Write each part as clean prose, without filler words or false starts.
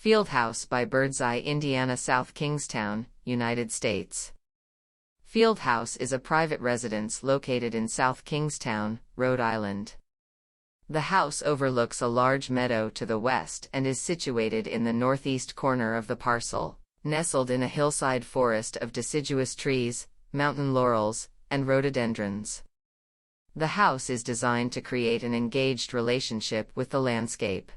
Fieldhouse by Birdseye, Indiana, South Kingstown, United States. Fieldhouse is a private residence located in South Kingstown, Rhode Island. The house overlooks a large meadow to the west and is situated in the northeast corner of the parcel, nestled in a hillside forest of deciduous trees, mountain laurels, and rhododendrons. The house is designed to create an engaged relationship with the landscape.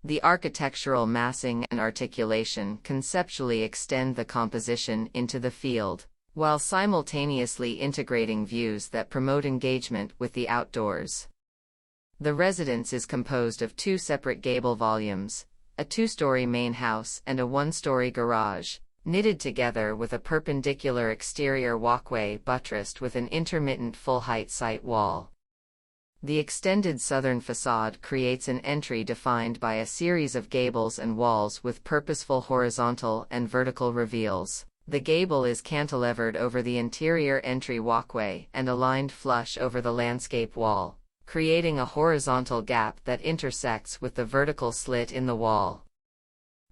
The architectural massing and articulation conceptually extend the composition into the field, while simultaneously integrating views that promote engagement with the outdoors. The residence is composed of two separate gable volumes, a two-story main house and a one-story garage, knitted together with a perpendicular exterior walkway buttressed with an intermittent full-height site wall. The extended southern facade creates an entry defined by a series of gables and walls with purposeful horizontal and vertical reveals. The gable is cantilevered over the interior entry walkway and aligned flush over the landscape wall, creating a horizontal gap that intersects with the vertical slit in the wall.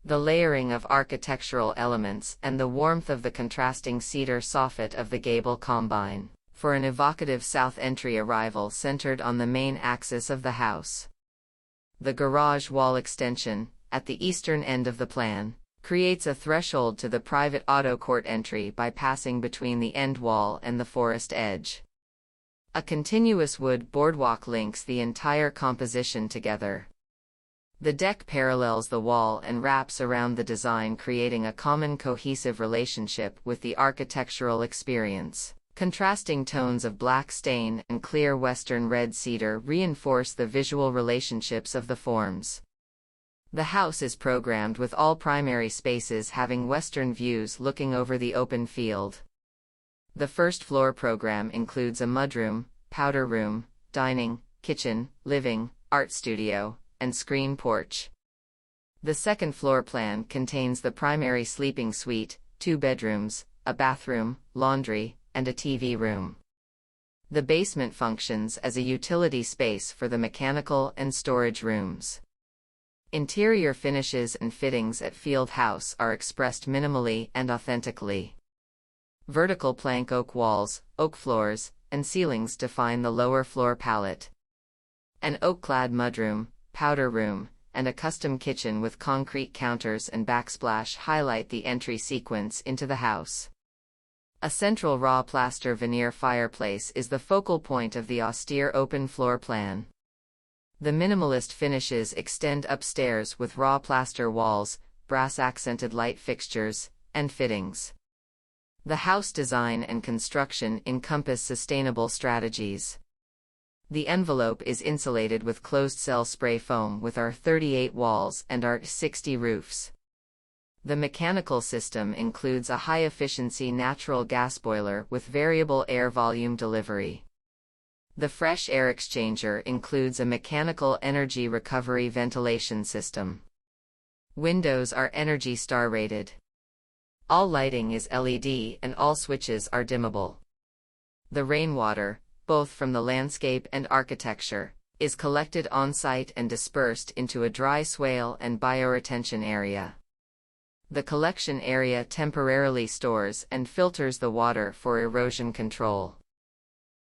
The layering of architectural elements and the warmth of the contrasting cedar soffit of the gable combine for an evocative south entry arrival centered on the main axis of the house. The garage wall extension, at the eastern end of the plan, creates a threshold to the private auto court entry by passing between the end wall and the forest edge. A continuous wood boardwalk links the entire composition together. The deck parallels the wall and wraps around the design, creating a common cohesive relationship with the architectural experience. Contrasting tones of black stain and clear western red cedar reinforce the visual relationships of the forms. The house is programmed with all primary spaces having western views looking over the open field. The first floor program includes a mudroom, powder room, dining, kitchen, living, art studio, and screen porch. The second floor plan contains the primary sleeping suite, 2 bedrooms, a bathroom, laundry, and a TV room. The basement functions as a utility space for the mechanical and storage rooms. Interior finishes and fittings at Fieldhouse are expressed minimally and authentically. Vertical plank oak walls, oak floors, and ceilings define the lower floor palette. An oak-clad mudroom, powder room, and a custom kitchen with concrete counters and backsplash highlight the entry sequence into the house. A central raw plaster veneer fireplace is the focal point of the austere open floor plan. The minimalist finishes extend upstairs with raw plaster walls, brass-accented light fixtures, and fittings. The house design and construction encompass sustainable strategies. The envelope is insulated with closed-cell spray foam with R38 walls and R60 roofs. The mechanical system includes a high-efficiency natural gas boiler with variable air volume delivery. The fresh air exchanger includes a mechanical energy recovery ventilation system. Windows are Energy Star rated. All lighting is LED and all switches are dimmable. The rainwater, both from the landscape and architecture, is collected on-site and dispersed into a dry swale and bioretention area. The collection area temporarily stores and filters the water for erosion control.